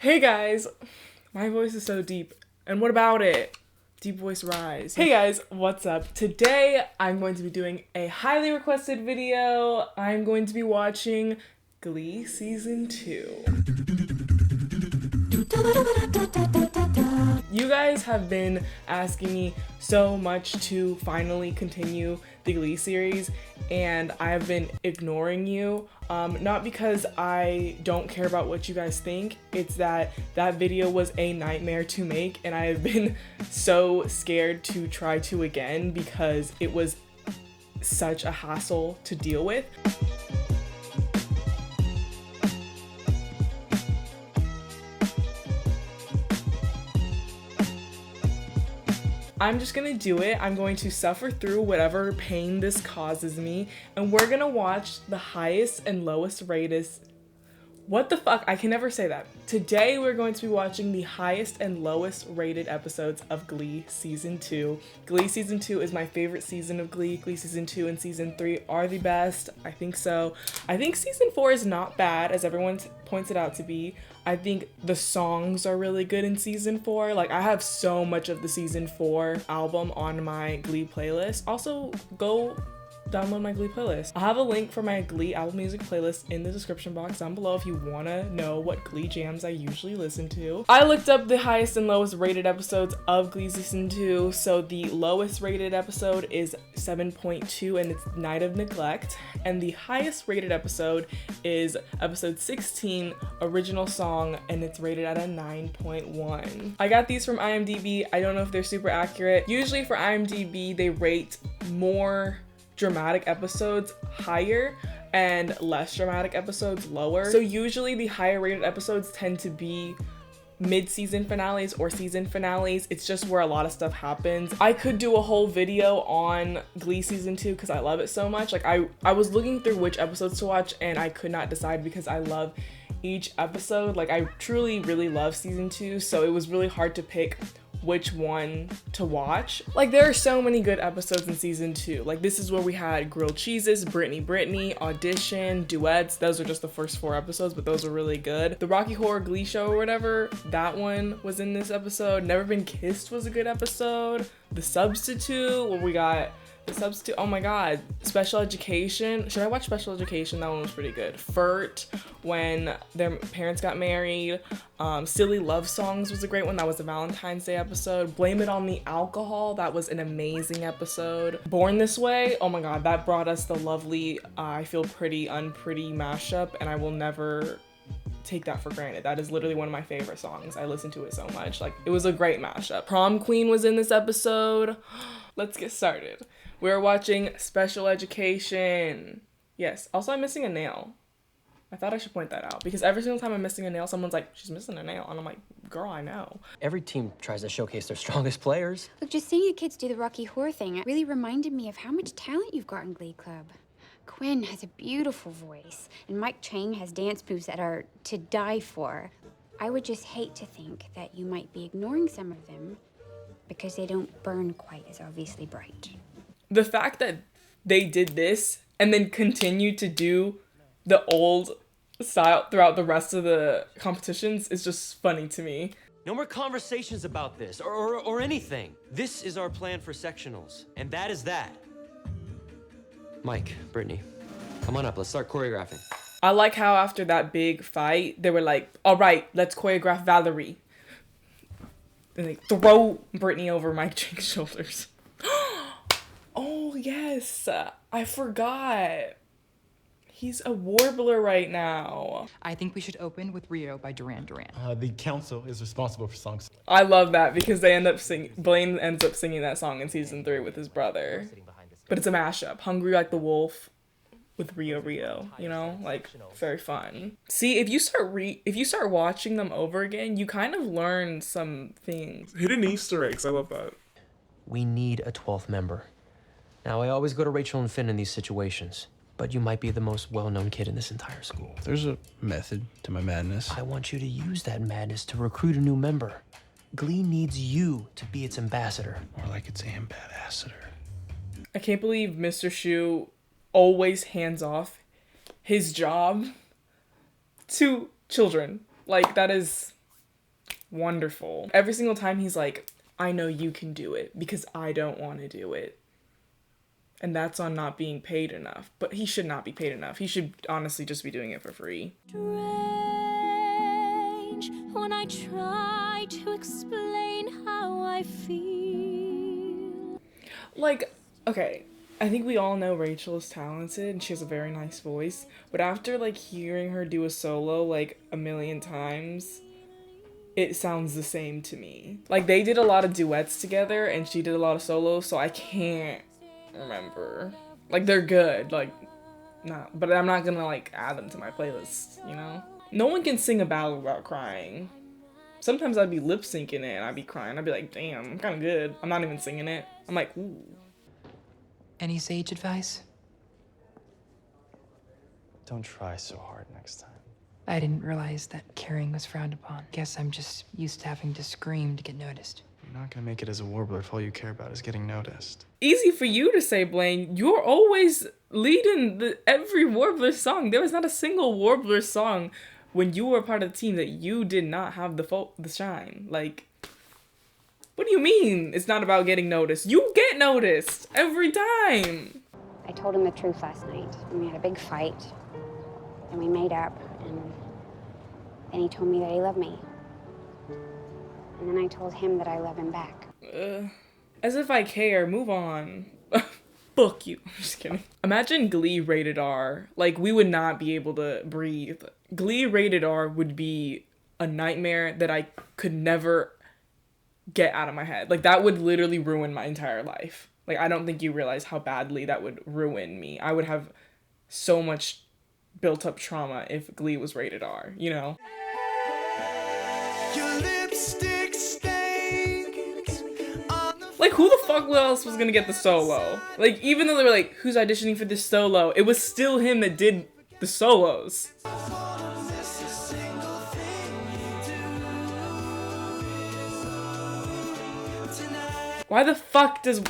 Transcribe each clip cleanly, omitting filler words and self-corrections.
Hey guys, my voice is so deep. And what about it? Deep voice rise. Hey guys, what's up? Today I'm going to be doing a highly requested video. I'm going to be watching Glee Season 2. You guys have been asking me so much to finally continue the Glee series, and I have been ignoring you. Not because I don't care about what you guys think, it's that video was a nightmare to make, and I have been so scared to try to again because it was such a hassle to deal with. I'm just gonna do it. I'm going to suffer through whatever pain this causes me, and we're gonna watch the highest and lowest rated. What the fuck? I can never say that. Today we're going to be watching the highest and lowest rated episodes of Glee Season 2. Glee Season 2 is my favorite season of Glee. Glee Season 2 and Season 3 are the best. I think so. I think Season 4 is not bad, as everyone points it out to be. I think the songs are really good in Season 4. Like, I have so much of the Season 4 album on my Glee playlist. Also, go download my Glee playlist. I'll have a link for my Glee Apple Music playlist in the description box down below if you want to know what Glee jams I usually listen to. I looked up the highest and lowest rated episodes of Glee Season 2. So the lowest rated episode is 7.2 and it's Night of Neglect. And the highest rated episode is episode 16, Original Song, and it's rated at a 9.1. I got these from IMDb. I don't know if they're super accurate. Usually for IMDb, they rate more dramatic episodes higher and less dramatic episodes lower. So usually the higher rated episodes tend to be mid-season finales or season finales. It's just where a lot of stuff happens. I could do a whole video on Glee Season 2 because I love it so much. Like I was looking through which episodes to watch and I could not decide because I love each episode. Like, I truly really love Season 2, so it was really hard to pick which one to watch. Like, there are so many good episodes in Season 2. Like, this is where we had Grilled Cheeses, Britney, Audition, Duets. Those are just the first 4 episodes, but those were really good. The Rocky Horror Glee Show or whatever, that one was in this episode. Never Been Kissed was a good episode. The Substitute, where we got The Substitute, oh my god. Special Education. Should I watch Special Education? That one was pretty good. Furt, when their parents got married. Silly Love Songs was a great one. That was a Valentine's Day episode. Blame It on the Alcohol. That was an amazing episode. Born This Way. Oh my god, that brought us the lovely I Feel Pretty, Unpretty mashup, and I will never take that for granted. That is literally one of my favorite songs. I listen to it so much. Like, it was a great mashup. Prom Queen was in this episode. Let's get started. We're watching Special Education. Yes. Also, I'm missing a nail. I thought I should point that out because every single time I'm missing a nail, someone's like, she's missing a nail. And I'm like, girl, I know. Every team tries to showcase their strongest players. Look, just seeing you kids do the Rocky Horror thing, it really reminded me of how much talent you've got in Glee Club. Quinn has a beautiful voice, and Mike Chang has dance moves that are to die for. I would just hate to think that you might be ignoring some of them because they don't burn quite as obviously bright. The fact that they did this and then continued to do the old style throughout the rest of the competitions is just funny to me. No more conversations about this or anything. This is our plan for sectionals, and that is that. Mike, Brittany, come on up. Let's start choreographing. I like how after that big fight, they were like, all right, let's choreograph Valerie. And they throw Brittany over Mike Chang's shoulders. Oh, yes. I forgot. He's a warbler right now. I think we should open with Rio by Duran Duran. The council is responsible for songs. I love that because they end up Blaine ends up singing that song in Season 3 with his brother. But it's a mashup. Hungry Like the Wolf with Rio, you know? Like, very fun. See, if you start watching them over again, you kind of learn some things. Hidden Easter eggs. I love that. We need a 12th member. Now, I always go to Rachel and Finn in these situations, but you might be the most well-known kid in this entire school. There's a method to my madness. I want you to use that madness to recruit a new member. Glee needs you to be its ambassador. More like its ambassador. I can't believe Mr. Shu always hands off his job to children. Like, that is Wonderful. Every single time he's like, I know you can do it because I don't want to do it. And that's on not being paid enough. But he should not be paid enough. He should honestly just be doing it for free. Strange when I try to explain how I feel. Like, okay, I think we all know Rachel is talented and she has a very nice voice. But after, like, hearing her do a solo, like, a million times, it sounds the same to me. Like, they did a lot of duets together and she did a lot of solos, so I can't remember. Like, they're good, like, not, but I'm not gonna, like, add them to my playlist, you know? No one can sing a ballad without crying. Sometimes I'd be lip syncing it and I'd be crying. I'd be like, damn, I'm kind of good. I'm not even singing it. I'm like, ooh. Any sage advice? Don't try so hard next time. I didn't realize that caring was frowned upon. Guess I'm just used to having to scream to get noticed. You're not gonna make it as a warbler if all you care about is getting noticed. Easy for you to say, Blaine. You're always leading every Warbler song. There was not a single Warbler song when you were part of the team that you did not have the shine. Like, what do you mean it's not about getting noticed? You get noticed every time. I told him the truth last night, and we had a big fight, and we made up, and then he told me that he loved me. And then I told him that I love him back. As if I care. Move on. Fuck you. I'm just kidding. Imagine Glee rated R. Like, we would not be able to breathe. Glee rated R would be a nightmare that I could never get out of my head. Like, that would literally ruin my entire life. Like, I don't think you realize how badly that would ruin me. I would have so much built up trauma if Glee was rated R, you know? Your lipstick stains Like, who the fuck else was gonna get the solo? Like, even though they were like, who's auditioning for this solo? It was still him that did the solos. Why the fuck does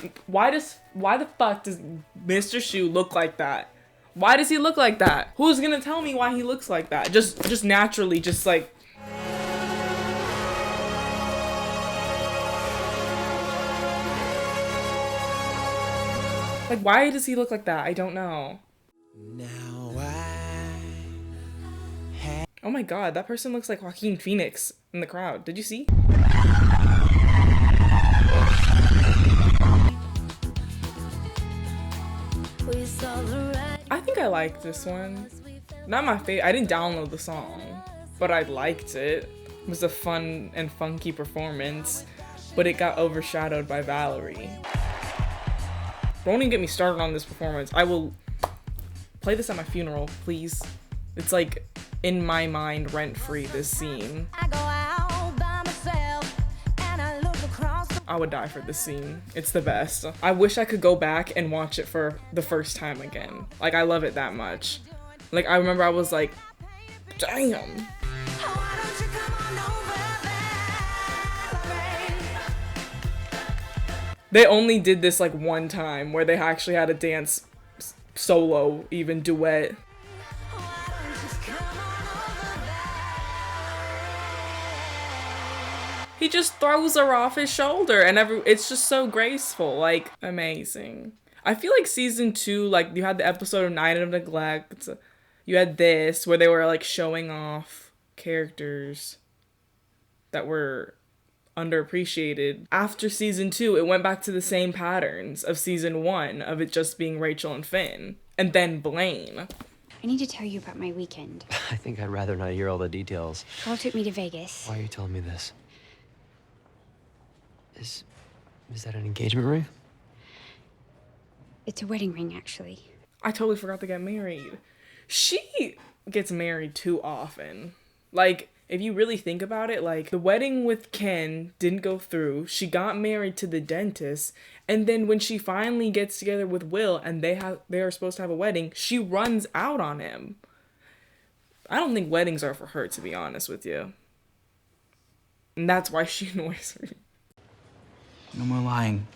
Mr. Shu look like that? Why does he look like that? Who's gonna tell me why he looks like that? Just naturally, just like. Like, why does he look like that? I don't know. now Oh my god, that person looks like Joaquin Phoenix in the crowd. Did you see? I think I liked this one. Not my favorite. I didn't download the song, but I liked it. It was a fun and funky performance, but it got overshadowed by Valerie. Don't even get me started on this performance. I will play this at my funeral, please. It's like in my mind rent-free, this scene. I go out by myself and I look across the I would die for this scene. It's the best. I wish I could go back and watch it for the first time again. Like, I love it that much. Like, I remember I was like, damn. why don't you come on over, Valerie? They only did this like one time where they actually had a dance solo, even duet. Why don't you just come on over, Valerie? He just throws her off his shoulder and it's just so graceful, like amazing. I feel like season 2, like you had the episode of Night of Neglect, you had this where they were like showing off characters that were underappreciated. After season 2, it went back to the same patterns of season 1 of it just being Rachel and Finn, and then Blaine. I need to tell you about my weekend. I think I'd rather not hear all the details. Carl took me to Vegas. Why are you telling me this? Is that an engagement ring? It's a wedding ring, actually. I totally forgot to get married. She gets married too often. Like, if you really think about it, like, the wedding with Ken didn't go through. She got married to the dentist. And then when she finally gets together with Will and they are supposed to have a wedding, she runs out on him. I don't think weddings are for her, to be honest with you. And that's why she annoys me. No more lying.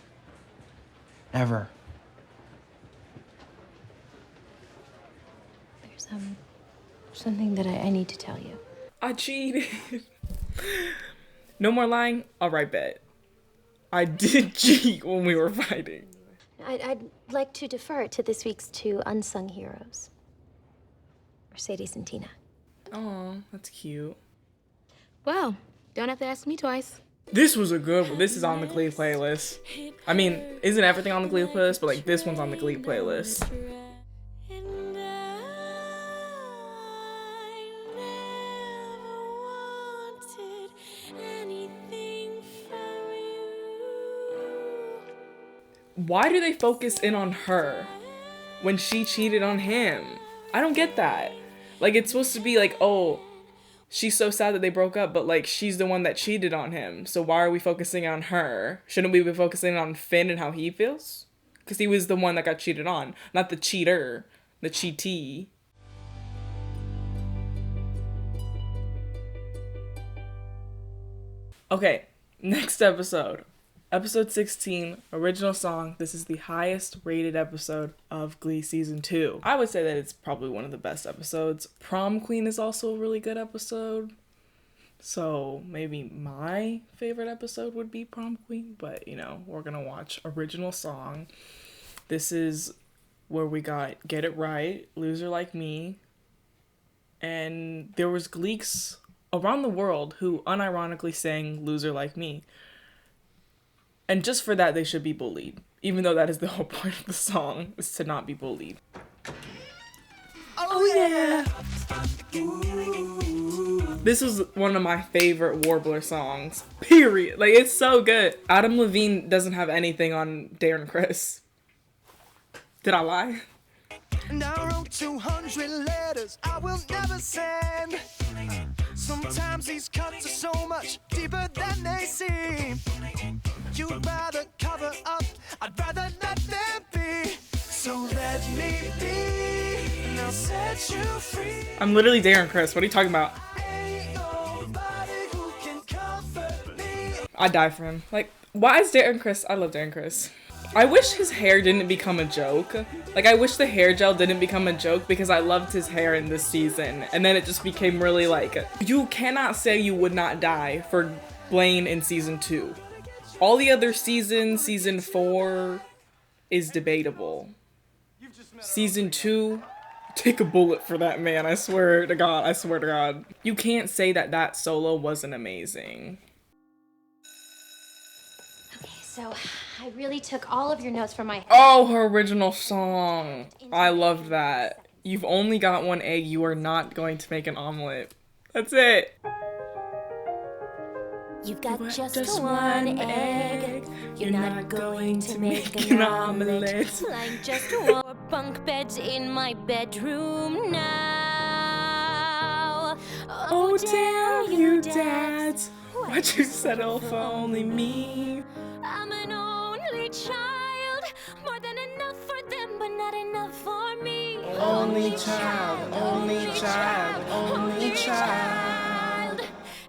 Ever. There's something that I need to tell you. I cheated. No more lying? Alright, bet. I did cheat when we were fighting. I'd like to defer to this week's two unsung heroes, Mercedes and Tina. Oh, that's cute. Well, don't have to ask me twice. This was a good one. This is on the Glee playlist. I mean, isn't everything on the Glee playlist? But like this one's on the Glee playlist. And I never wanted anything from you. Why do they focus in on her when she cheated on him? I don't get that. Like, it's supposed to be like, oh, she's so sad that they broke up, but like she's the one that cheated on him. So why are we focusing on her? Shouldn't we be focusing on Finn and how he feels? Because he was the one that got cheated on, not the cheater, the cheatee. Okay, next episode. Episode 16, original song. This is the highest rated episode of Glee Season 2. I would say that it's probably one of the best episodes. Prom Queen is also a really good episode. So maybe my favorite episode would be Prom Queen. But, you know, we're going to watch original song. This is where we got Get It Right, Loser Like Me. And there was Gleeks around the world who unironically sang Loser Like Me. And just for that, they should be bullied. Even though that is the whole point of the song, is to not be bullied. Oh yeah! This was one of my favorite Warbler songs. Period. Like, it's so good. Adam Levine doesn't have anything on Darren Criss. Did I lie? And I wrote 200 letters I will never send. Sometimes these cuts are so much deeper than they seem. You'd rather cover up, I'd rather let them be. So let me be, and I'll set you free. I'm literally Darren Criss. What are you talking about? Ain't nobody who can comfort me. I die for him. Like, why is Darren Criss? I love Darren Criss. I wish his hair didn't become a joke. Like, I wish the hair gel didn't become a joke because I loved his hair in this season. And then it just became really like, you cannot say you would not die for Blaine in season 2. All the other seasons, season 4 is debatable. Season 2, take a bullet for that man. I swear to God. I swear to God. You can't say that that solo wasn't amazing. Okay, so I really took all of your notes from my head. Oh, her original song. I loved that. You've only got one egg. You are not going to make an omelet. That's it. You've got just one egg. You're not going to make an omelet. Like just one bunk beds in my bedroom now. Oh, damn you, dads. Why'd you settle for only me? I'm an only child. More than enough for them, but not enough for me. Only child, only child, only child.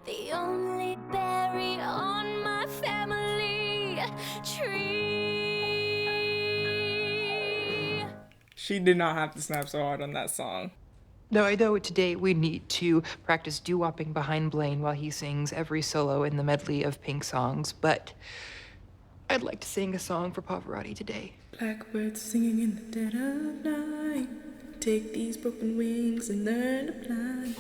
The only berry on my family tree. She did not have to snap so hard on that song. No, I know today we need to practice doo-wopping behind Blaine while he sings every solo in the medley of Pink songs, but I'd like to sing a song for Pavarotti today. Blackbirds singing in the dead of night. Take these broken wings and learn to fly.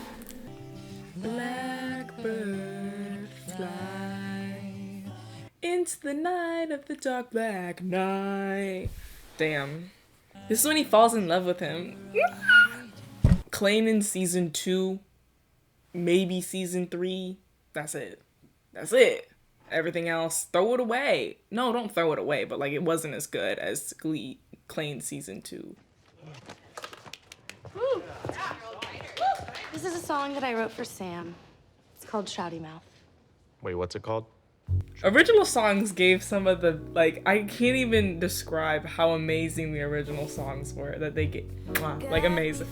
Blackbird fly into the night of the dark black night. Damn. This is when he falls in love with him. Klain in season 2, maybe season 3. That's it. That's it. Everything else, throw it away. No, don't throw it away, but like it wasn't as good as Glee Klain season 2. This is a song that I wrote for Sam. It's called Shouty Mouth. Wait, what's it called? Original songs gave some of the, like, I can't even describe how amazing the original songs were that they gave. Like, amazing.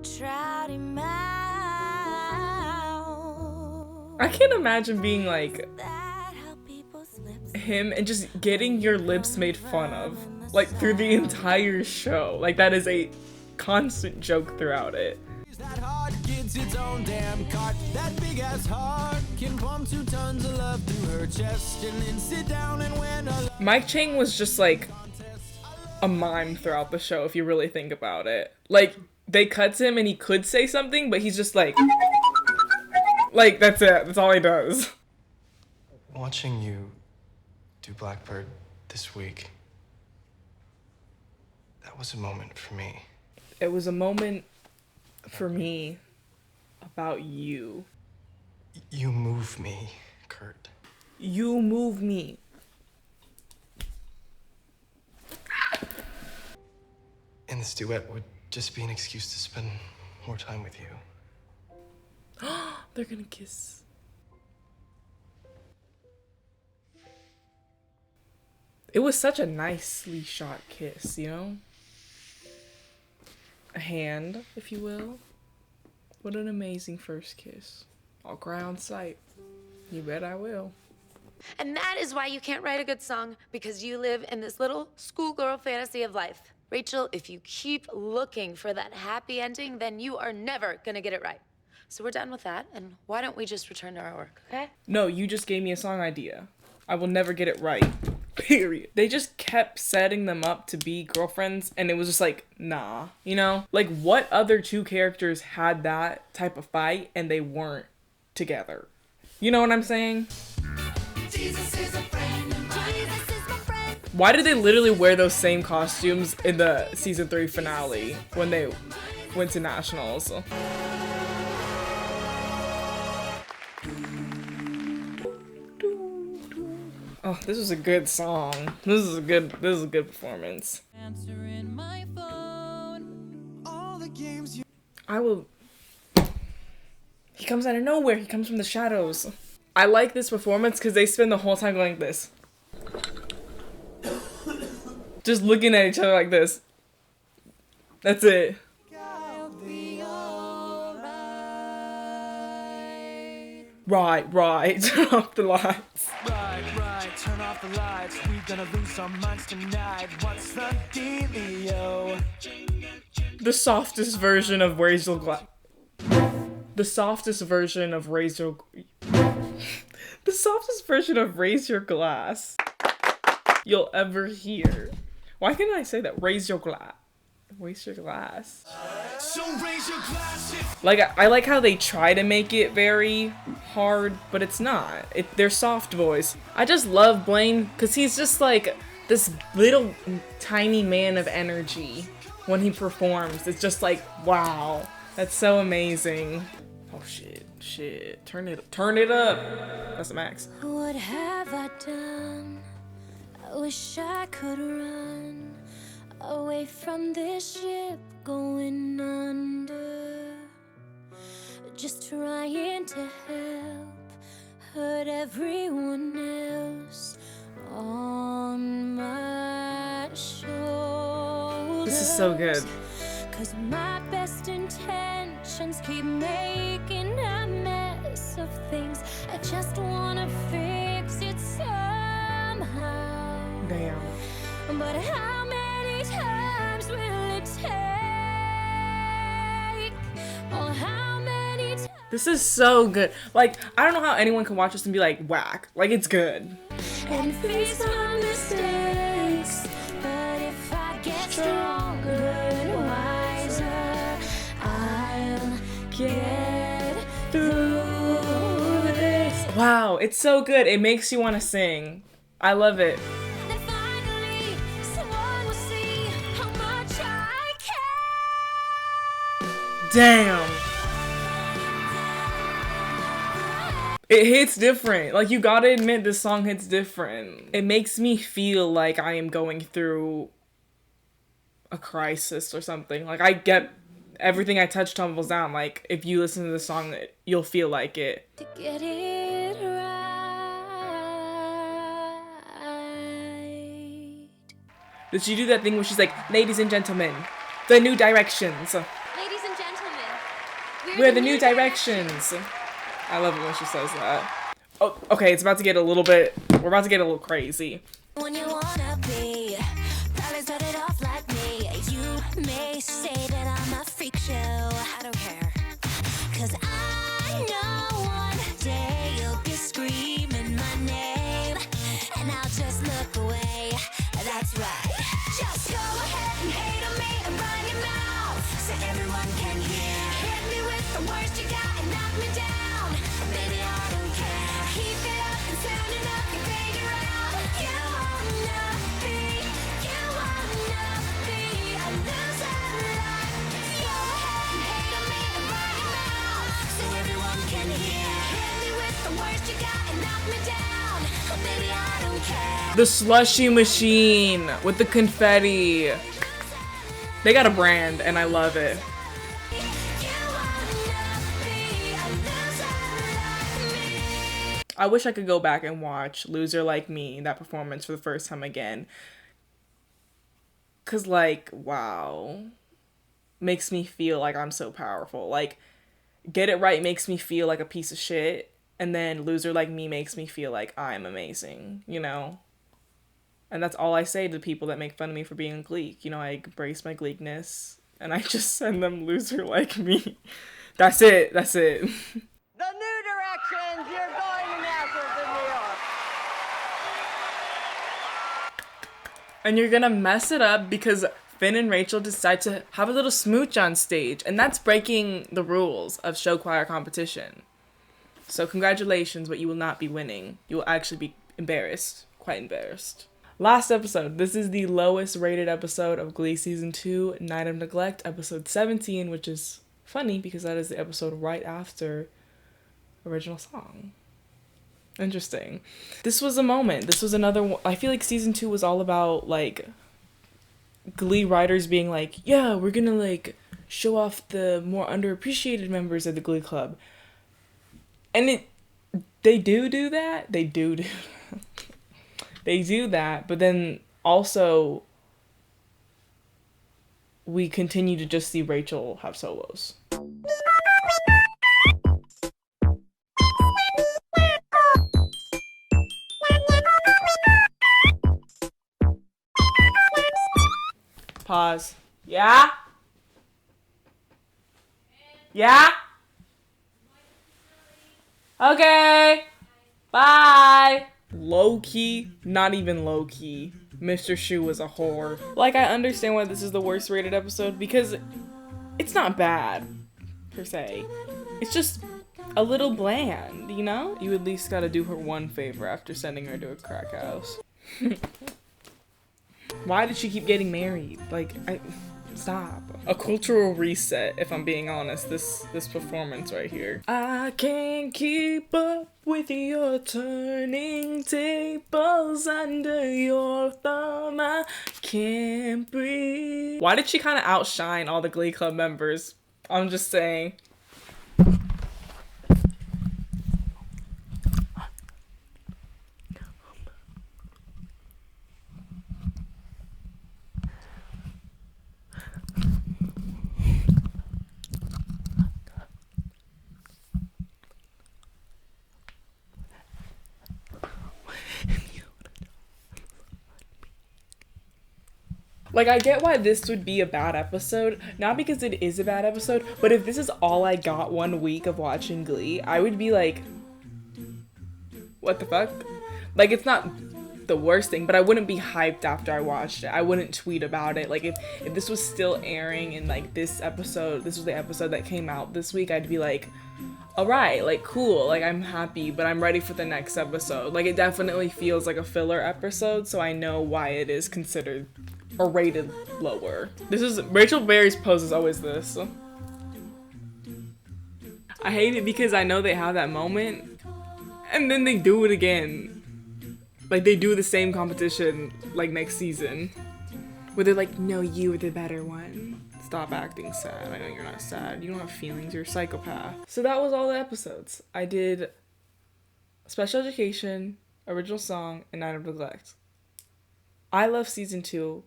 Trouty mouth. I can't imagine being like That how people's lips him and just getting your lips made fun of, like, through the entire show. Like, that is a constant joke throughout it. That heart gets its own damn cart. That big ass heart can pump 2 tons of love through her chest and then sit down and win a Mike Chang was just like a mime throughout the show if you really think about it. Like they cut him and he could say something, but he's just like that's it. That's all he does. Watching you do Blackbird this week, that was a moment for me. It was a moment for me about you. You move me, Kurt. You move me. And this duet would just be an excuse to spend more time with you. They're gonna kiss. It was such a nicely shot kiss, you know? A hand, if you will. What an amazing first kiss. I'll cry on sight. You bet I will. And that is why you can't write a good song, because you live in this little schoolgirl fantasy of life. Rachel, if you keep looking for that happy ending, then you are never gonna get it right. So we're done with that, and why don't we just return to our work, okay? No, you just gave me a song idea. I will never get it right. Period. They just kept setting them up to be girlfriends, and it was just like, nah, you know? Like, what other 2 characters had that type of fight and they weren't together? You know what I'm saying? Jesus is a friend of mine. Why did they literally wear those same costumes in the season 3 finale when they went to nationals? Oh, this was a good song. This is a good performance. Answering my phone. All the games you I will. He comes out of nowhere. He comes from the shadows. I like this performance because they spend the whole time going like this. Just looking at each other like this. That's it. I'll be alright. Right. Turn off the lights. Right, turn off the lights. We gonna lose our minds tonight. What's the dealio? The softest version of Razor Glass. The softest version of Razor. The softest version of Raise Your Glass you'll ever hear. Why can't I say that? Raise your glass. Raise your glass. So raise your glass if Like, I like how they try to make it very hard, but it's not. They're soft voice. I just love Blaine because he's just like this little tiny man of energy when he performs. It's just like, wow, that's so amazing. Oh shit, turn it up. That's the max. What have I done? I wish I could run away from this ship going under. Just trying to help, hurt everyone else on my shoulders. This is so good. 'Cause my best intentions keep making a mess of things. I just wanna fix it somehow. Damn. But how many times will it take? Or how many times? This is so good. Like, I don't know how anyone can watch this and be like, whack. Like, it's good. And face my mistakes. But if I get stronger and wiser, I'll get through this. Wow, it's so good. It makes you want to sing. I love it. Then finally, someone will see how much I care. Damn. It hits different. Like, you gotta admit this song hits different. It makes me feel like I am going through a crisis or something. Like, I get everything I touch tumbles down. Like, if you listen to the song, you'll feel like it. To get it right. Did she do that thing where she's like, ladies and gentlemen, the new directions. Ladies and gentlemen, We're the new directions. I love it when she says that. Oh, okay, it's about to get a little bit, we're about to get a little crazy. when you wanna be. Probably start it off like me. You may say that I'm a freak show. don't care. 'Cause I know one day you'll be screaming my name, and I'll just look away. That's right. Just go ahead and hate on me and run your mouth so everyone can hear. Hit me with the worst you got and knock me down. Baby, I don't care. Keep it up and sound it up and figure out. You wanna be a loser like me. Go ahead and hate on me and run your mouth so everyone can hear. Hit me with the worst you got and knock me down. Baby, I don't care. The slushy machine with the confetti. They got a brand and I love it. I wish I could go back and watch Loser Like Me, that performance, for the first time again. 'Cause like, wow. Makes me feel like I'm so powerful. Like, Get It Right makes me feel like a piece of shit. And then Loser Like Me makes me feel like I'm amazing, you know? And that's all I say to people that make fun of me for being a Gleek. You know, I embrace my Gleekness and I just send them Loser Like Me. That's it. That's it. The new directions you're going to Nazareth in New York. And you're gonna mess it up because Finn and Rachel decide to have a little smooch on stage. And that's breaking the rules of show choir competition. So congratulations, but you will not be winning. You will actually be embarrassed. Quite embarrassed. Last episode. This is the lowest rated episode of Glee Season 2, Night of Neglect, episode 17, which is funny because that is the episode right after original song. Interesting. This was a moment. This was another one. I feel like Season 2 was all about, like, Glee writers being like, yeah, we're gonna, like, show off the more underappreciated members of the Glee Club. And they do that. They do They do that, but then also we continue to just see Rachel have solos. Pause. Yeah? Yeah? Okay. Bye. Low-key, not even low-key, Mr. Shu was a whore. Like, I understand why this is the worst rated episode, because it's not bad, per se. It's just a little bland, you know? You at least gotta do her one favor after sending her to a crack house. Why did she keep getting married? Like, stop. A cultural reset, if I'm being honest, this performance right here. I can't keep up with your turning tables under your thumb. I can't breathe. Why did she kind of outshine all the Glee Club members? I'm just saying. Like, I get why this would be a bad episode, not because it is a bad episode, but if this is all I got 1 week of watching Glee, I would be like, what the fuck? Like, it's not the worst thing, but I wouldn't be hyped after I watched it. I wouldn't tweet about it. Like, if this was still airing and, like, this was the episode that came out this week, I'd be like, alright, like, cool, like, I'm happy, but I'm ready for the next episode. Like, it definitely feels like a filler episode, so I know why it is considered or rated lower. This is Rachel Berry's pose is always this. I hate it because I know they have that moment and then they do it again. Like, they do the same competition like next season where they're like, no, you were the better one. Stop acting sad. I know you're not sad. You don't have feelings. You're a psychopath. So that was all the episodes. I did Special Education, Original Song, and Night of Neglect. I love season 2.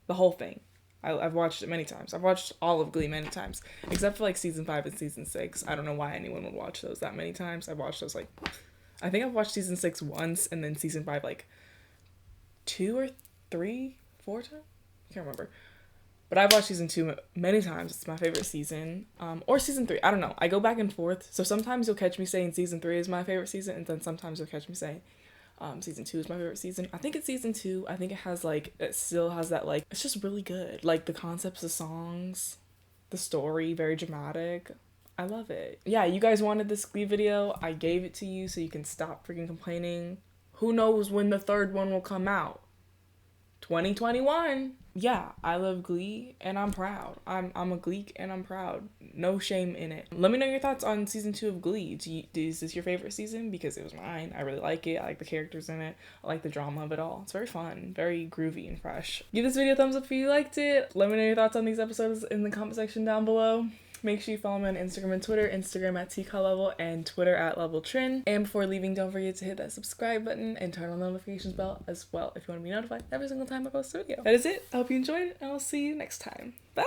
The whole thing. I've watched it many times. I've watched all of Glee many times. Except for, like, season 5 and season 6. I don't know why anyone would watch those that many times. I've watched those, like... I think I've watched season 6 once, and then season 5, like, 2 or 3, 4 times? I can't remember. But I've watched season 2 many times. It's my favorite season. Or season 3. I don't know. I go back and forth. So sometimes you'll catch me saying season 3 is my favorite season, and then sometimes you'll catch me saying season 2 is my favorite season. I think it's season 2. I think it has like, it still has that like, it's just really good. Like the concepts of songs, the story, very dramatic. I love it. Yeah, you guys wanted this Glee video. I gave it to you so you can stop freaking complaining. Who knows when the third one will come out? 2021. Yeah, I love Glee and I'm proud. I'm a Gleek and I'm proud. No shame in it. Let me know your thoughts on season 2 of Glee. Is this your favorite season? Because it was mine. I really like it. I like the characters in it. I like the drama of it all. It's very fun, very groovy and fresh. Give this video a thumbs up if you liked it. Let me know your thoughts on these episodes in the comment section down below. Make sure you follow me on Instagram and Twitter. Instagram at TCALlevel and Twitter at LevelTrin. And before leaving, don't forget to hit that subscribe button and turn on the notifications bell as well if you want to be notified every single time I post a video. That is it. I hope you enjoyed it, and I'll see you next time. Bye!